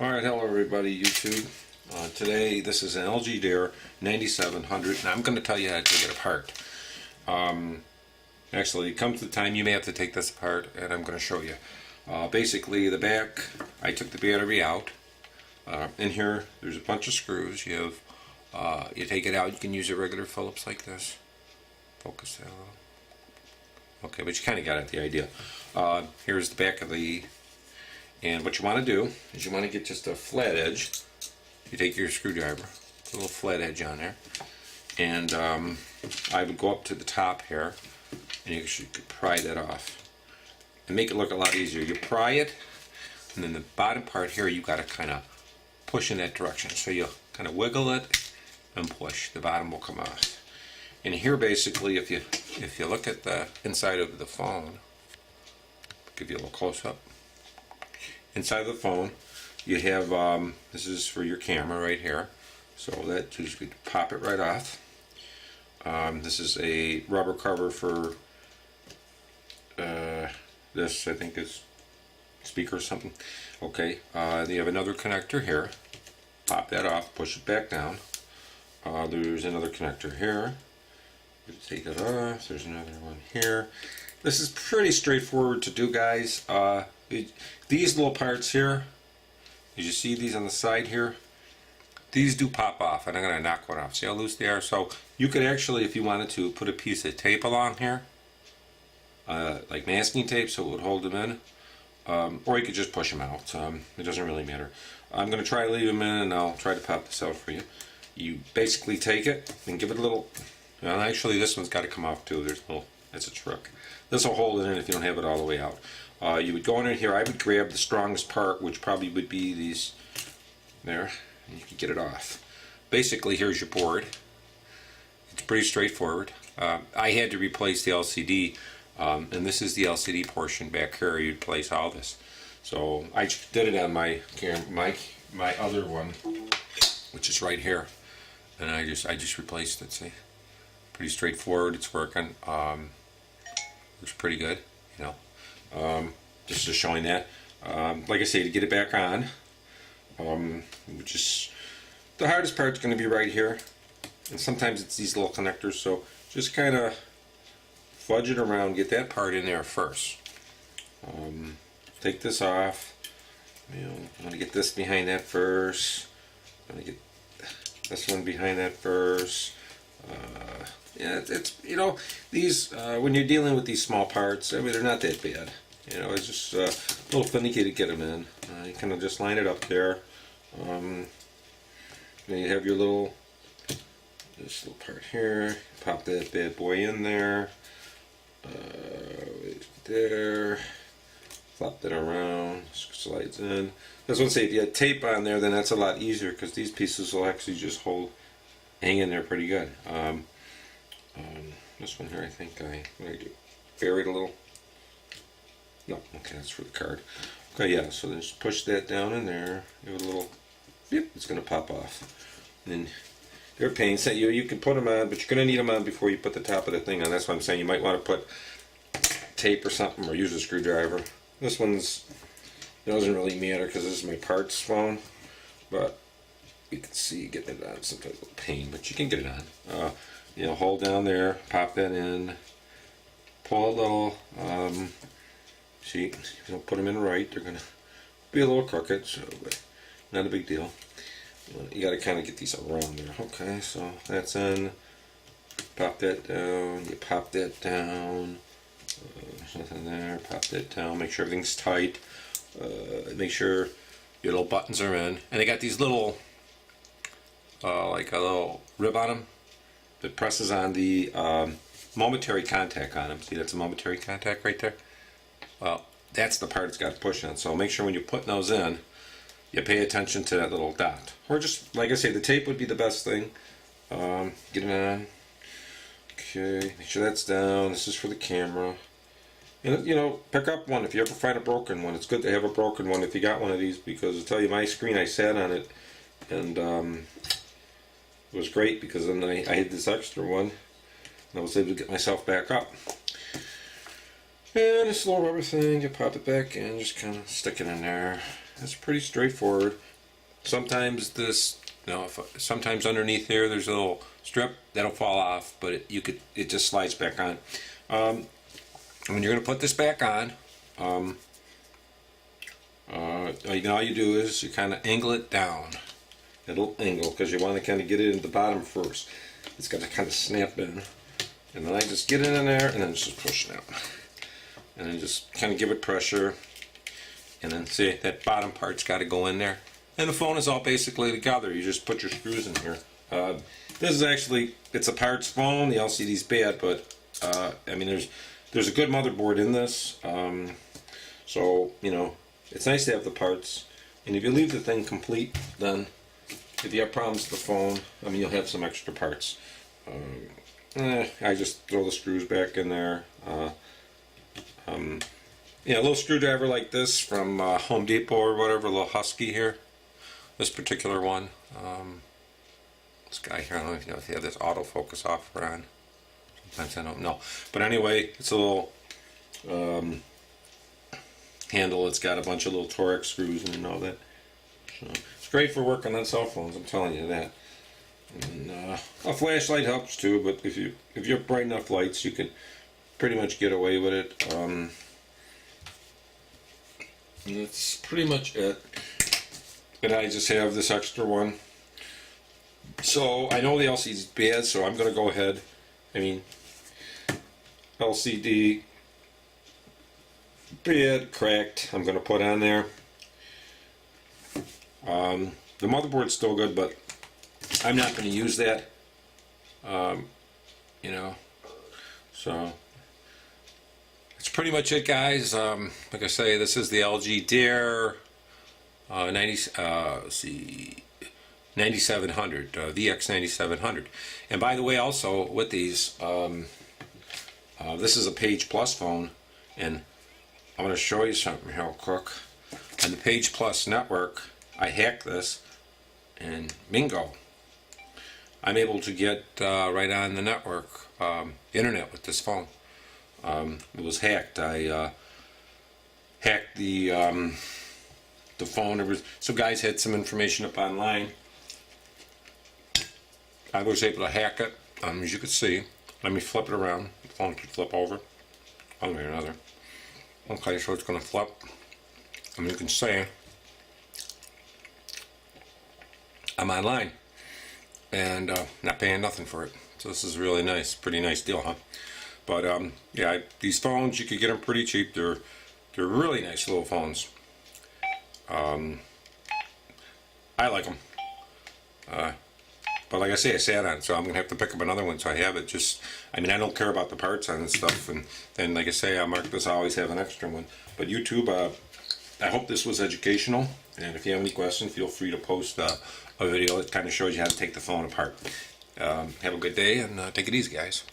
Alright, hello everybody, YouTube. Today, this is an LG Dare 9700, and I'm going to tell you how to take it apart. Actually, it comes to the time you may have to take this apart, and I'm going to show you. Basically, the back, I took the battery out. In here, there's a bunch of screws. You take it out, you can use a regular Phillips like this. Focus that a little. Okay, but you kind of got it, the idea. Here's the back of the... And what you want to do is you want to get just a flat edge. You take your screwdriver, put a little flat edge on there, and I would go up to the top here, and you could pry that off and make it look a lot easier. You pry it, and then the bottom part here you got to kind of push in that direction. So you kind of wiggle it and push. The bottom will come off. And here, basically, if you look at the inside of the phone, I'll give you a little close up. Inside of the phone, you have, this is for your camera right here, so that just could pop it right off. This is a rubber cover for this, I think is speaker or something. Okay, you have another connector here. Pop that off, push it back down. There's another connector here. You take it off. There's another one here. This is pretty straightforward to do, guys. These little parts here, as you see these on the side here, these do pop off, and I'm going to knock one off. See how loose they are? So you could actually, if you wanted to, put a piece of tape along here, like masking tape, so it would hold them in, or you could just push them out. It doesn't really matter. I'm going to try to leave them in, and I'll try to pop this out for you. You basically take it and give it a little, and actually this one's got to come off too. There's a little, that's a trick. This will hold it in if you don't have it all the way out. You would go in here, I would grab the strongest part, which probably would be these, there, and you can get it off. Basically, here's your board. It's pretty straightforward. I had to replace the LCD, and this is the LCD portion back here. You'd place all this. So I did it on my my other one, which is right here, and I just replaced it. See, pretty straightforward. It's working. Looks pretty good, you know. Just showing that. Like I say, to get it back on, which is the hardest part's going to be right here, and sometimes it's these little connectors. So just kind of fudge it around, get that part in there first. Take this off. You know, I'm going to get this behind that first. I'm going to get this one behind that first. Yeah, it's you know, these when you're dealing with these small parts, I mean, they're not that bad. You know, it's just a little finicky to get them in. You kind of just line it up there. Then you have your this little part here. Pop that bad boy in there. Right there. Flop that around. Slides in. I was going to say, if you had tape on there, then that's a lot easier because these pieces will actually just hang in there pretty good. This one here, I think what did I do? Buried a little. No, okay, that's for the card. Okay, yeah, so then just push that down in there. Give it a little, yep, it's going to pop off. And then they're pains that you can put them on, but you're going to need them on before you put the top of the thing on. That's why I'm saying you might want to put tape or something, or use a screwdriver. This one's, it doesn't really matter because this is my parts phone, but you can see getting it on is sometimes a little pain, but you can get it on. You know, hold down there, pop that in, pull a little, see, if you don't put them in right, they're going to be a little crooked, so, but not a big deal. You got to kind of get these around there. Okay, so that's in, pop that down, you pop that down, there's nothing there, pop that down, make sure everything's tight, make sure your little buttons are in, and they got these little, like a little rib on them, that presses on the momentary contact on them. See, that's a momentary contact right there? Well, that's the part it's got to push on. So make sure when you're putting those in, you pay attention to that little dot. Or just, like I say, the tape would be the best thing. Get it on. Okay, make sure that's down. This is for the camera. And, you know, pick up one if you ever find a broken one. It's good to have a broken one if you got one of these, because I'll tell you, my screen, I sat on it, and it was great because then I had this extra one and I was able to get myself back up. And this little rubber thing, you pop it back in, just kind of stick it in there. it's pretty straightforward. Sometimes this, sometimes underneath here there's a little strip that'll fall off, but it just slides back on. When you're going to put this back on, all you do is you kind of angle it down. It'll angle because you want to kind of get it in the bottom first. It's got to kind of snap in, and then I just get it in there and then just push it out, and then just kind of give it pressure, and then see that bottom part's got to go in there, and the phone is all basically together. You just put your screws in here. This is actually, it's a parts phone. The LCD's bad, but I mean there's a good motherboard in this, so it's nice to have the parts. And if you leave the thing complete, then if you have problems with the phone, I mean, you'll have some extra parts. I just throw the screws back in there. A little screwdriver like this from Home Depot or whatever, a little Husky here. This particular one. This guy here, I don't even know if you have this autofocus off or on. Sometimes I don't know. But anyway, it's a little handle. It's got a bunch of little Torx screws and all that. So it's great for working on cell phones, I'm telling you that. And a flashlight helps too, but if you have bright enough lights, you can pretty much get away with it. That's pretty much it. And I just have this extra one. So I know the LCD's bad, so I'm going to go ahead. I mean, LCD bad, cracked. I'm going to put on there. The motherboard's still good, but I'm not going to use that. So that's pretty much it, guys. Like I say, this is the LG Dare 9700, VX9700. And by the way, also with these, this is a Page Plus phone, and I'm going to show you something real quick. On the Page Plus network, I hacked this, and bingo, I'm able to get right on the network, internet with this phone. It was hacked. I hacked the phone. Some guys had some information up online. I was able to hack it, as you can see. Let me flip it around. The phone can flip over one way or another. Okay, so it's going to flip. And you can see I'm online and not paying nothing for it. So this is really nice. Pretty nice deal, huh? But yeah, these phones, you could get them pretty cheap. They're really nice little phones. I like them. But like I say, I sat on it, so I'm going to have to pick up another one so I have it. I mean, I don't care about the parts on this stuff. And then, like I say, I mark this, I always have an extra one. But YouTube, I hope this was educational. And if you have any questions, feel free to post a video that kind of shows you how to take the phone apart. Have a good day, and take it easy, guys.